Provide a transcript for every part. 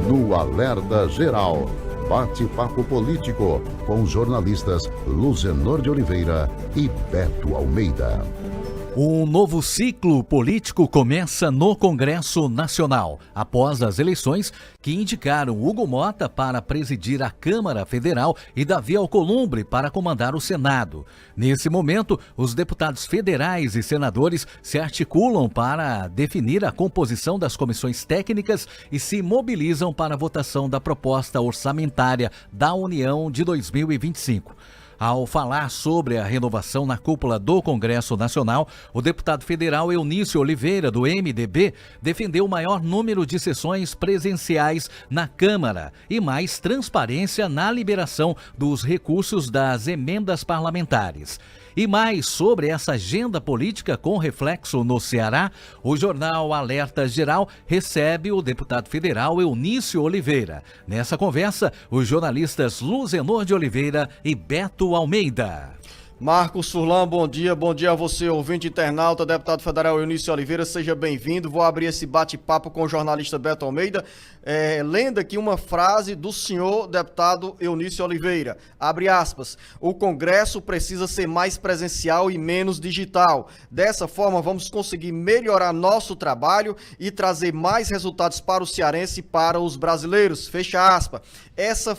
no Alerta Geral. Bate-papo político com os jornalistas Luzenor de Oliveira e Beto Almeida. Um novo ciclo político começa no Congresso Nacional, após as eleições que indicaram Hugo Mota para presidir a Câmara Federal e Davi Alcolumbre para comandar o Senado. Nesse momento, os deputados federais e senadores se articulam para definir a composição das comissões técnicas e se mobilizam para a votação da proposta orçamentária da União de 2025. Ao falar sobre a renovação na cúpula do Congresso Nacional, o deputado federal Eunício Oliveira, do MDB, defendeu o maior número de sessões presenciais na Câmara e mais transparência na liberação dos recursos das emendas parlamentares. E mais sobre essa agenda política com reflexo no Ceará, o jornal Alerta Geral recebe o deputado federal Eunício Oliveira. Nessa conversa, os jornalistas Luzenor de Oliveira e Beto Almeida. Marcos Furlan, bom dia a você, ouvinte internauta, deputado federal Eunício Oliveira, seja bem-vindo. Vou abrir esse bate-papo com o jornalista Beto Almeida, lendo aqui uma frase do senhor deputado Eunício Oliveira, abre aspas, o Congresso precisa ser mais presencial e menos digital. Dessa forma, vamos conseguir melhorar nosso trabalho e trazer mais resultados para o cearense e para os brasileiros, fecha aspas. Nessa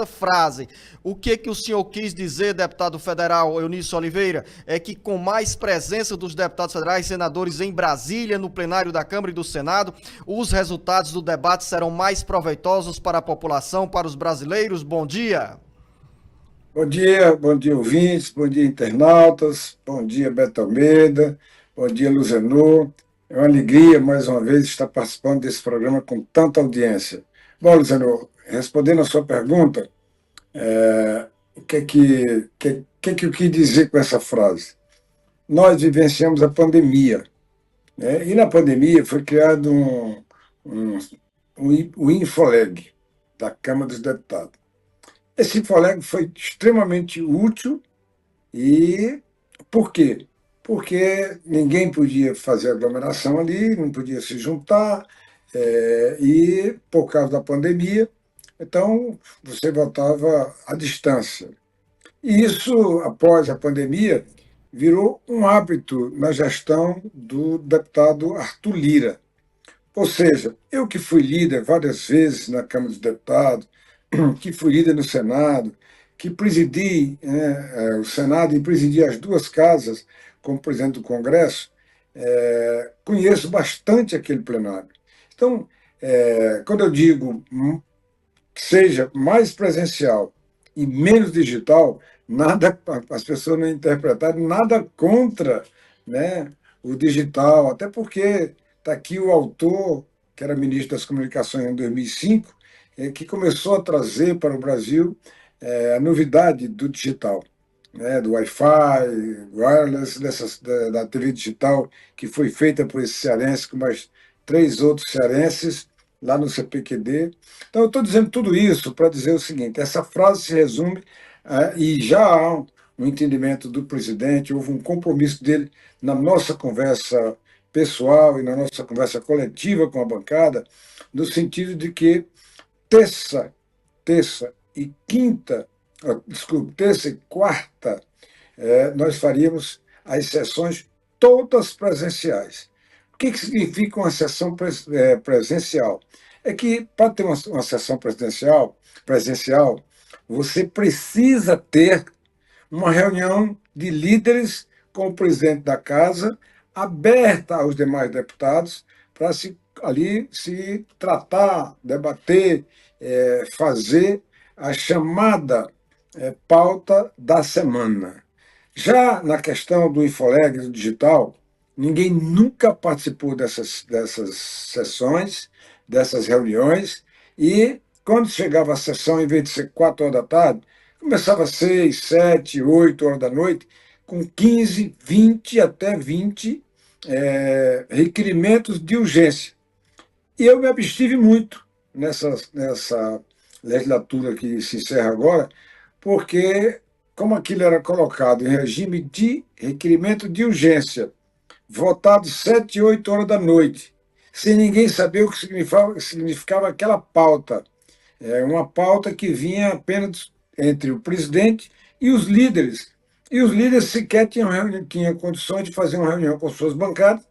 frase, o que o senhor quis dizer, deputado federal Eunício Oliveira, é que com mais presença dos deputados federais e senadores em Brasília, no plenário da Câmara e do Senado, os resultados do debate serão mais proveitosos para a população, para os brasileiros. Bom dia. Bom dia ouvintes, bom dia internautas, bom dia Beto Almeida, bom dia Luzenor. É uma alegria mais uma vez estar participando desse programa com tanta audiência. Bom, Luzenor, respondendo a sua pergunta, o que eu quis dizer com essa frase? Nós vivenciamos a pandemia, né? E na pandemia foi criado o Infoleg, da Câmara dos Deputados. Esse Infoleg foi extremamente útil e por quê? Porque ninguém podia fazer aglomeração ali, não podia se juntar, e por causa da pandemia, então você votava à distância. E isso, após a pandemia, virou um hábito na gestão do deputado Arthur Lira. Ou seja, eu que fui líder várias vezes na Câmara dos Deputados, que fui líder no Senado, que presidi o Senado e presidi as duas casas como presidente do Congresso, conheço bastante aquele plenário. Então, quando eu digo que seja mais presencial e menos digital, nada, as pessoas não interpretaram nada contra, né, o digital, até porque está aqui o autor, que era ministro das Comunicações em 2005, que começou a trazer para o Brasil a novidade do digital, né, do Wi-Fi, wireless, da TV digital, que foi feita por esse cearense com mais 3 outros cearenses, lá no CPQD. Então, eu estou dizendo tudo isso para dizer o seguinte, essa frase se resume, e já há um entendimento do presidente, houve um compromisso dele na nossa conversa pessoal e na nossa conversa coletiva com a bancada, no sentido de que terça e quarta, nós faríamos as sessões todas presenciais. O que significa uma sessão presencial? É que, para ter uma sessão presencial, você precisa ter uma reunião de líderes com o presidente da casa, aberta aos demais deputados, para ali se tratar, debater, fazer a chamada pauta da semana. Já na questão do Infoleg, do digital, ninguém nunca participou dessas sessões, dessas reuniões, e quando chegava a sessão, em vez de ser 4 horas da tarde, começava às 6, 7, 8 horas da noite, com 15, 20 até 20 requerimentos de urgência. E eu me abstive muito nessa legislatura que se encerra agora, porque, como aquilo era colocado em regime de requerimento de urgência, votado 7, 8 horas da noite, sem ninguém saber o que significava aquela pauta. Uma pauta que vinha apenas entre o presidente e os líderes. E os líderes sequer tinham condições de fazer uma reunião com suas bancadas,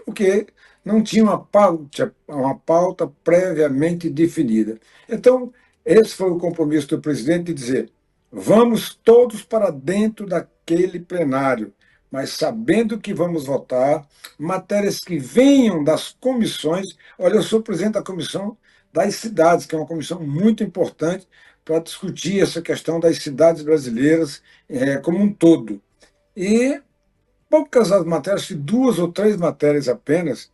porque não tinha uma pauta previamente definida. Então, esse foi o compromisso do presidente de dizer: vamos todos para dentro daquele plenário, mas sabendo que vamos votar matérias que venham das comissões. Olha, eu sou presidente da Comissão das Cidades, que é uma comissão muito importante para discutir essa questão das cidades brasileiras como um todo. E poucas as matérias, 2 ou 3 matérias apenas,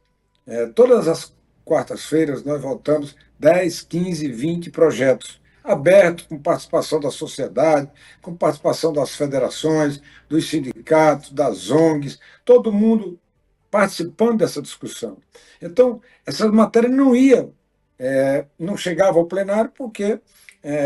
todas as quartas-feiras nós votamos 10, 15, 20 projetos abertos, com participação da sociedade, com participação das federações, dos sindicatos, das ONGs, todo mundo participando dessa discussão. Então, essas matérias não chegavam ao plenário porque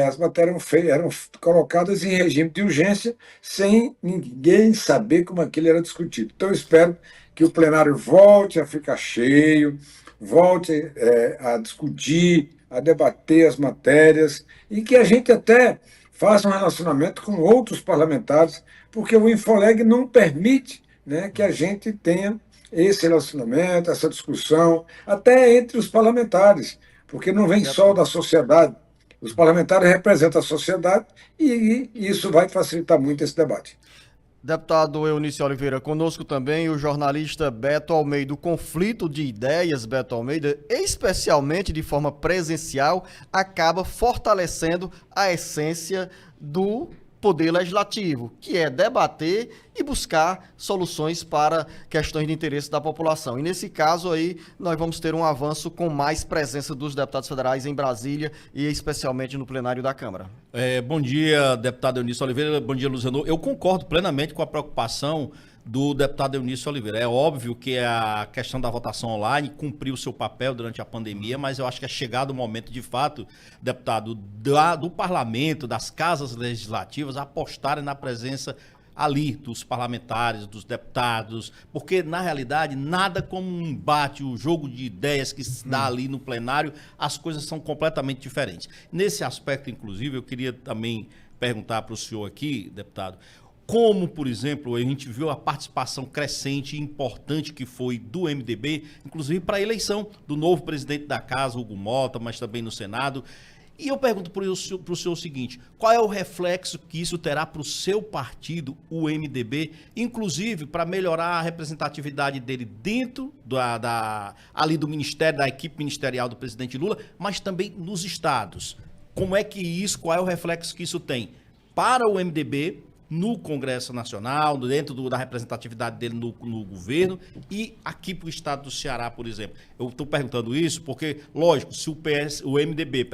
as matérias eram colocadas em regime de urgência sem ninguém saber como aquilo era discutido. Então, eu espero que o plenário volte a ficar cheio, volte a discutir, a debater as matérias e que a gente até faça um relacionamento com outros parlamentares, porque o Infoleg não permite, né, que a gente tenha esse relacionamento, essa discussão, até entre os parlamentares, porque não vem só da sociedade. Os parlamentares representam a sociedade e isso vai facilitar muito esse debate. Deputado Eunício Oliveira, conosco também o jornalista Beto Almeida. O conflito de ideias, Beto Almeida, especialmente de forma presencial, acaba fortalecendo a essência do poder legislativo, que é debater e buscar soluções para questões de interesse da população. E nesse caso aí, nós vamos ter um avanço com mais presença dos deputados federais em Brasília e especialmente no plenário da Câmara. Bom dia, deputado Eunício Oliveira. Bom dia, Luziano. Eu concordo plenamente com a preocupação do deputado Eunício Oliveira. É óbvio que a questão da votação online cumpriu o seu papel durante a pandemia, mas eu acho que é chegado o momento, de fato, deputado, do parlamento, das casas legislativas, apostarem na presença ali dos parlamentares, dos deputados, porque, na realidade, nada como um embate, o jogo de ideias que se dá ali no plenário, as coisas são completamente diferentes. Nesse aspecto, inclusive, eu queria também perguntar para o senhor aqui, deputado, como, por exemplo, a gente viu a participação crescente e importante que foi do MDB, inclusive para a eleição do novo presidente da casa, Hugo Mota, mas também no Senado. E eu pergunto para o senhor o seguinte: qual é o reflexo que isso terá para o seu partido, o MDB, inclusive para melhorar a representatividade dele dentro ali do ministério, da equipe ministerial do presidente Lula, mas também nos estados? Qual é o reflexo que isso tem para o MDB, no Congresso Nacional, dentro da representatividade dele no governo e aqui para o estado do Ceará, por exemplo? Eu estou perguntando isso porque, lógico, se o MDB,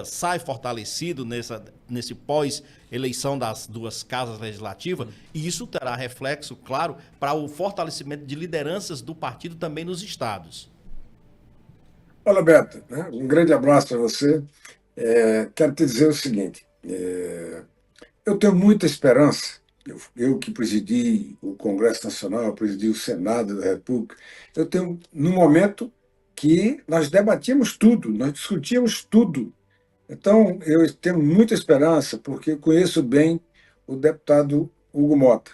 sai fortalecido nesse pós-eleição das 2 casas legislativas, e isso terá reflexo, claro, para o fortalecimento de lideranças do partido também nos estados. Olha, Beto, né? Um grande abraço para você. Quero te dizer o seguinte, eu tenho muita esperança, eu que presidi o Congresso Nacional, presidi o Senado da República, eu tenho, no momento que nós debatíamos tudo, nós discutíamos tudo. Então, eu tenho muita esperança, porque eu conheço bem o deputado Hugo Mota.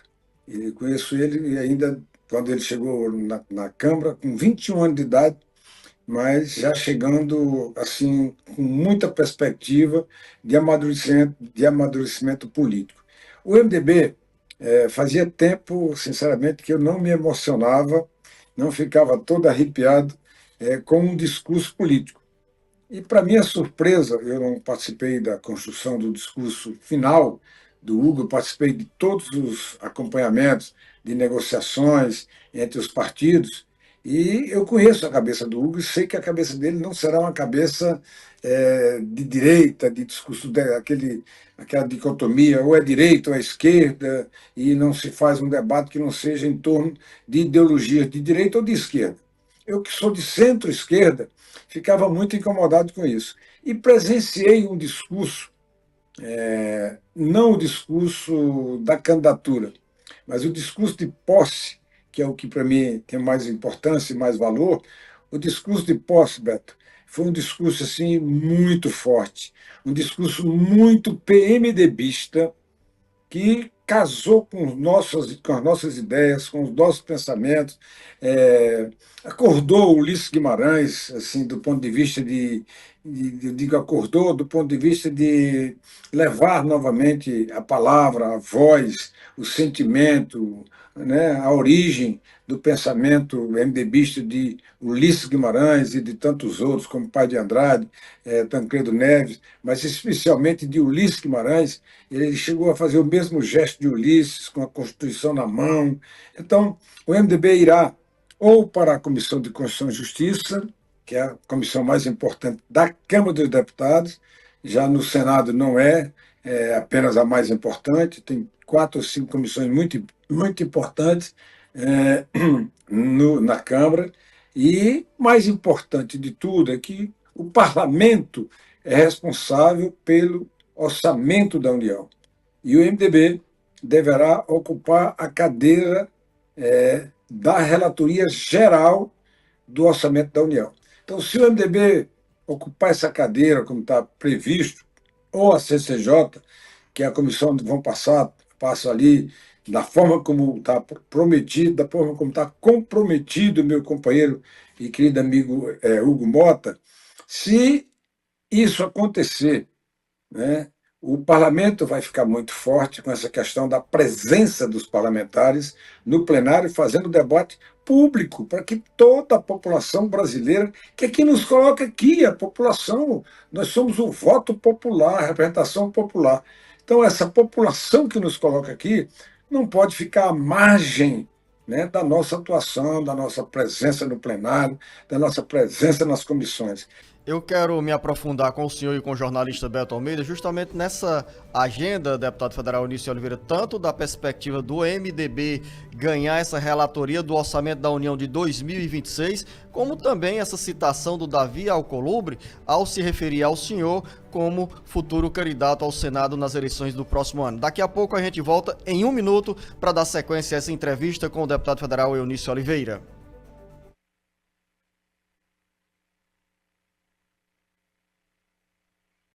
E conheço ele ainda quando ele chegou na Câmara, com 21 anos de idade, mas já chegando assim com muita perspectiva de amadurecimento político. O MDB fazia tempo, sinceramente, que eu não me emocionava, não ficava todo arrepiado com um discurso político. E, para minha surpresa, eu não participei da construção do discurso final do Hugo, eu participei de todos os acompanhamentos de negociações entre os partidos, e eu conheço a cabeça do Hugo e sei que a cabeça dele não será uma cabeça de direita, de discurso, aquela dicotomia, ou é direita ou é esquerda, e não se faz um debate que não seja em torno de ideologias de direita ou de esquerda. Eu, que sou de centro-esquerda, ficava muito incomodado com isso. E presenciei um discurso, não o discurso da candidatura, mas o discurso de posse, que é o que para mim tem mais importância e mais valor, O discurso de posse, Beto, foi um discurso assim muito forte, um discurso muito PMDBista, que casou com as nossas ideias, com os nossos pensamentos, acordou Ulisses Guimarães, assim, do ponto de vista eu digo acordou do ponto de vista de levar novamente a palavra, a voz, o sentimento, né, a origem do pensamento MDBista de Ulisses Guimarães e de tantos outros, como Pai de Andrade, Tancredo Neves, mas especialmente de Ulisses Guimarães. Ele chegou a fazer o mesmo gesto de Ulisses, com a Constituição na mão. Então, o MDB irá ou para a Comissão de Constituição e Justiça, que é a comissão mais importante da Câmara dos Deputados, já no Senado não é apenas a mais importante, tem 4 ou 5 comissões muito importantes na Câmara, e mais importante de tudo é que o Parlamento é responsável pelo orçamento da União. E o MDB deverá ocupar a cadeira da relatoria geral do orçamento da União. Então, se o MDB ocupar essa cadeira, como está previsto, ou a CCJ, que é a comissão vão passa ali da forma como está prometido, da forma como está comprometido meu companheiro e querido amigo Hugo Mota, se isso acontecer, né, o parlamento vai ficar muito forte com essa questão da presença dos parlamentares no plenário, fazendo debate público, para que toda a população brasileira, que aqui nos coloca aqui, a população, nós somos o voto popular, a representação popular. Então, essa população que nos coloca aqui não pode ficar à margem, né, da nossa atuação, da nossa presença no plenário, da nossa presença nas comissões. Eu quero me aprofundar com o senhor e com o jornalista Beto Almeida justamente nessa agenda, deputado federal Eunício Oliveira, tanto da perspectiva do MDB ganhar essa relatoria do Orçamento da União de 2026, como também essa citação do Davi Alcolumbre ao se referir ao senhor como futuro candidato ao Senado nas eleições do próximo ano. Daqui a pouco a gente volta em 1 minuto para dar sequência a essa entrevista com o deputado federal Eunício Oliveira.